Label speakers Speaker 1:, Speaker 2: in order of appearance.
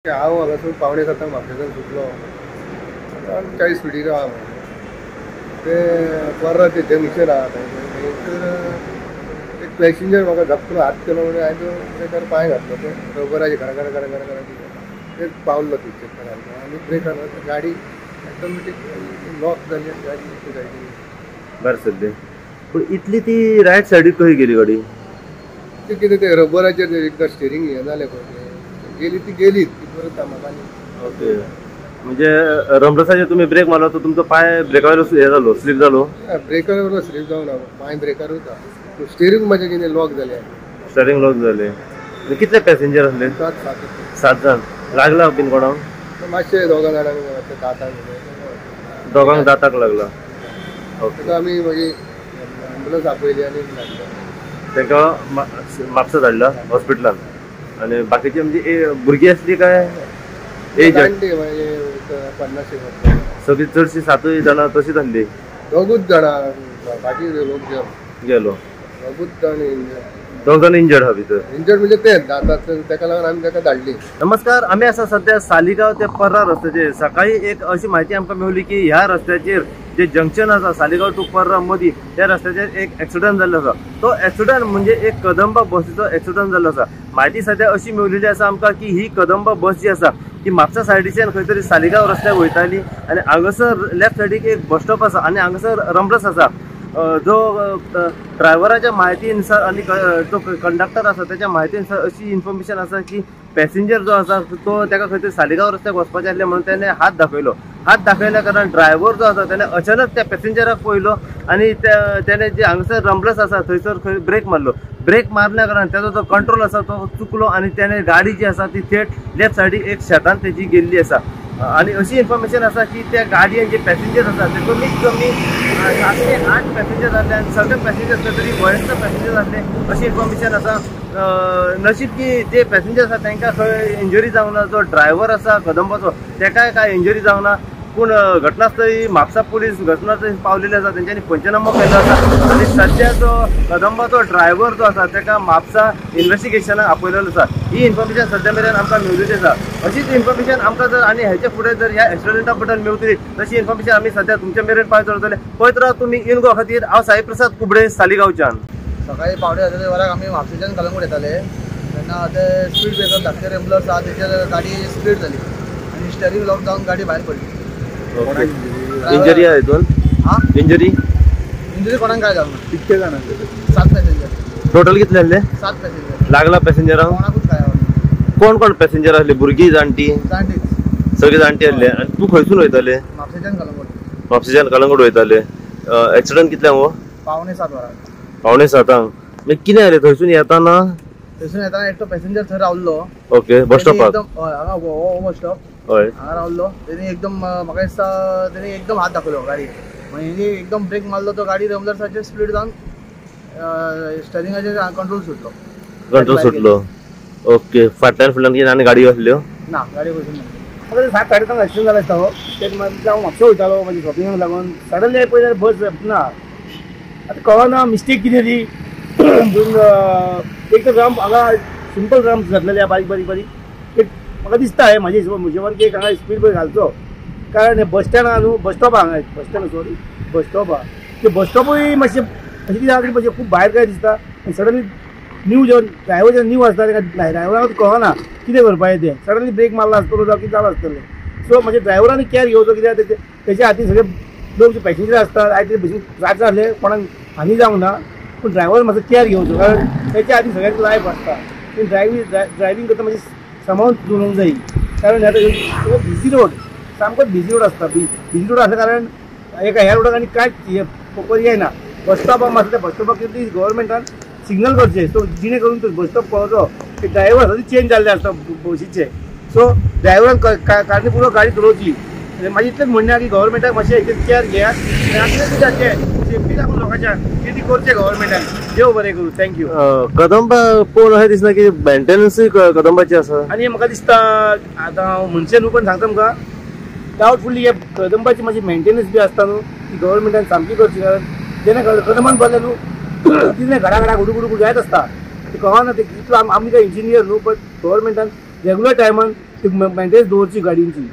Speaker 1: हांव हांगासून पावणे 7 म्हापशेंच्यान सुटलो. 40 स्पिडीन आहा ते पर्रा ते जंक्शन आहा थंयसर एक पॅसेंजर म्हाका धपलो हात केलो म्हणून हांवें ब्रेकार पांय घातलो ते रबराचे घरा ते पावलो थंयसर आनी ब्रेकार गाडी ऑटोमॅटीक लॉक जाली आनी गाडी जायची
Speaker 2: बरें सद्य. पूण इतली ती रायट सायडीक कशी गेली गाडी?
Speaker 1: ते कितें ते रबराचेर एकदां स्टेरींग हें जालें पळय गेली ती गेलीच ती परत म्हाका.
Speaker 2: ओके, म्हणजे रमरसाचेर तुमी ब्रेक मारलो तर तुमचो पांय ब्रेकार हे जालो, स्लीप जालो?
Speaker 1: ब्रेकार बरोबर स्लीप जावन ना पांय ब्रेकार उरता स्टेरींग म्हाजें कितें लॉक जालें.
Speaker 2: स्टेरींग लॉक जालें. कितले पॅसेंजर आसले? 7 जाण. लागला बीन कोणाक?
Speaker 1: मातशें दोगां जाणांक दातांक
Speaker 2: दोगांक दाताक लागला.
Speaker 1: ओके, आमी मागीर एम्बुलन्स आपयली आनी
Speaker 2: तांकां म्हापसा धाडला हॉस्पिटलांत. आणि बाकीचे म्हणजे भुरगीं आसली काय एज?
Speaker 1: पन्नास
Speaker 2: सगळी चडशी 7 जाणां तशीच आसली?
Speaker 1: दोगूच जाणां बाकी लोक
Speaker 2: गेलो.
Speaker 1: दोगूच जाण
Speaker 2: 2 जाण इंजर्ड हा भितर.
Speaker 1: इंजर्ड म्हणजे ते ताका लागून आमी ताका धाडली.
Speaker 2: नमस्कार, आम्ही असा सध्या सालिगांव ते पर्रा रस्त्याचेर. सकाळी एक अशी माहिती आमकां मेळ्ळी की ह्या रस्त्याचेर जे जंक्शन आसा सालिगांव टू पर्रा मदीं त्या रस्त्याचेर एक एक्सिडंट जाल्लो आसा. तो एक्सिडंट म्हणजे एक कदंबा बसीचो एक्सिडंट जाल्लो आसा. माहिती सध्या अशी मेळिल्ली आसा आमकां की ही कदंबा बस जी आसा ती म्हापसा सायडीच्यान खंय तरी सालिगांव रस्त्याक वयताली आनी हांगासर लेफ्ट सायडीक एक बस स्टॉप आसा आनी हांगासर रमरस आसा. जो ड्रायव्हराच्या माहितीनुसार आणि जो कंडक्टर आसा त्याच्या माहितीनुसार अशी इन्फॉर्मेशन आसा की पॅसेंजर जो आसा तो ताका खंय तरी सालिगांव रस्त्याक वचपाचें आसलें म्हणून त्याने हात दाखयलो. हात दाखयल्या कारण ड्रायव्हर जो आसा त्याने अचानक त्या पॅसेंजराक पळयलो आणि त्याने जे हांगासर रमरस आसा थंयसर खंय ब्रेक मारलो. ब्रेक मारल्या कारण त्याचा जो कंट्रोल आसा तो चुकलो आणि त्याने गाडी जी आसा ती थेट लेफ्ट सायडीक एक शेतान त्याची गेल्ली आसा. आणि अशी इन्फॉर्मेशन आसा की त्या गाडयेन जे पॅसेंजर आसा ते कमीत कमी 7 ते 8 पॅसेंजर आसले आनी सगळे पॅसेंजर खंय तरी वयस्कर पॅसेंजर आसले अशी इन्फॉर्मेशन आसा. नशीब की जे पॅसेंजर आसा तांकां खंय इंजरी जावंक ना. जो ड्रायव्हर आसा कदंबाचो ताकाय काय इंजरी जावंक ना. पूण घटनास्थळी म्हापसा पुलीस घटनास्थळी पावलेले आसा, तेंच्यांनी पंचनामो केल्लो आसा आनी सध्या जो कदंबाचो ड्रायव्हर जो आसा ताका म्हापसा इन्व्हेस्टिगेशनाक आपयलेलो आसा. ही इन्फॉर्मेशन सध्या मेरेन आमकां मेळिल्ली आसा. अशीच इन्फॉर्मेशन आमकां जर आनी हेचे फुडें जर ह्या एक्सिडेंटा बद्दल मेळटली तशी इन्फॉर्मेशन आमी सध्या तुमच्या मेरेन पावयत रावतले. पळयत राव तुमी इन गो खातीर. हांव साई प्रसाद कुबडे, सालिगांवच्यान.
Speaker 1: सकाळी पावणे 11 वराक आमी म्हापशेच्यान कलंगूट येताले तेन्ना ते स्पीड ब्रेकर धाकटे एम्बुलन्स आहा तेचेर गाडी स्पीड जाली आनी स्टेरींग लॉक जावन गाडी भायर पडली.
Speaker 2: इंजरी आहे हितून? इंजरी
Speaker 1: कोणाक काय जावं ना. कितके जाण 7 पॅसेंजर.
Speaker 2: टोटल कितले आसले?
Speaker 1: 7 पॅसेंजर.
Speaker 2: लागला पॅसेंजरांक?
Speaker 1: कोणाकूच काय
Speaker 2: कोण कोण पॅसेंजर आसले? भुरगीं जाणटी? सगळे जाणटी आसले. आनी तूं खंयसून वयताले?
Speaker 1: म्हापशेच्यान कलंगूट.
Speaker 2: म्हापशेच्यान कलंगूट वयताले. एक्सिडंट कितल्यांक हो?
Speaker 1: पावणे 7 वराक.
Speaker 2: पावणे 7क. मागीर कितें जालें थंयसून येताना?
Speaker 1: थंयसून येताना एकटो पॅसेंजर थंय रावल्लो.
Speaker 2: ओके, बस स्टॉपार?
Speaker 1: हय, हांगा हो बस स्टॉप.
Speaker 2: हय,
Speaker 1: हांगा रावल्लो. तेणी एकदम म्हाका दिसता तेणी एकदम हात दाखयलो गाडी म्हणजे एकदम ब्रेक मारलो तो गाडी रमलर्साचेर स्पीड जावन स्टेरिंगाचेर कंट्रोल सुटलो.
Speaker 2: ओके, फाटल्यान फुडल्यान कितें आनी गाडयो आसल्यो?
Speaker 1: ना, गाडी वचून ना. म्हाका 7:30 एक्सिडंट जालो आसता हो. तेच हांव म्हापसा वयतालो म्हाज्या शॉपिंगाक लागून. सडनली पळयल्यार बस ना. आतां कळना मिस्टेक कितें ती. एक तर रॅम्प हांगा सिंपल रॅम्प घातलेले बारीक म्हाका दिसता हे म्हाजे हिशोबान की हांगा स्पीड ब्रेक घालचो. कारण हे बस स्टँड आहा न्हू, बस स्टॉप हांगा बस स्टॉप आहा ते बस स्टॉपूय मातशें अशें कितें आहा मातशें खूब भायर काय दिसता. आनी सडनली न्यू जेवन ड्रायव्हर जेन्ना न्यू आसता ताका ड्रायव्हराक कळना कितें करपाचें तें. सडनली ब्रेक मारला आसतलो जावं कितें जालां आसतलें. सो म्हाज्या ड्रायव्हरांनी केअर घेवचो कित्याक तेच्या हातीन सगळे लोक जे पॅसेंजर आसतात आयज ते भशेन जाता आसले कोणाक हानी जावंक ना. पूण ड्रायव्हर मातसो केअर घेवचो कारण तेच्या हातीन सगळ्यांक लायफ आसता. पूण ड्रायव्हिंग करता मातशें सांबाळून चलोवंक जाय. कारण आतां बिजी रोड सामकोच बिजी रोड आसता. बिजी रोड आसल्या कारण एका ह्या रोडाक आनी कांयच पर्याय ना. बस स्टॉपाक मातसो त्या बस स्टॉपाक गव्हर्मेंटान सिग्नल करचें. सो जिणे करून तो बस स्टॉप पावचो ते ड्रायव्हर सगळे चेंज जाल्ले आसता बसीचे. सो ड्रायव्हरान काळजीपूर्वक गाडी चलोवची. म्हाजें इतलेंच म्हणणें आहा की गव्हर्मेंटाक मातशें हेचेर केअर घेयात सेफ्टी लागून लोकांच्या कितें करचें गव्हर्मेंटान. देव बरें करूं. थँक्यू.
Speaker 2: कदंबा पळोवन अशें दिसना की मेंटेनन्सूय कदंबाची आसा.
Speaker 1: आनी म्हाका दिसता आतां हांव म्हणचे न्हू पण सांगता तुमकां डावटफुल्ली हे कदंबाची मातशी मेंटेनन्स बी आसता न्हू ती गव्हर्मेंटान सामकी करची. कारण जेन्ना कदंबान भरलें न्हू तितलें घडा गुडू जायत आसता. ते कळना ते इतलो आमी काय इंजिनियर न्हू बट गव्हर्मेंटान रेगुलर टायमान ती मेंटेनन्स दवरची गाडींची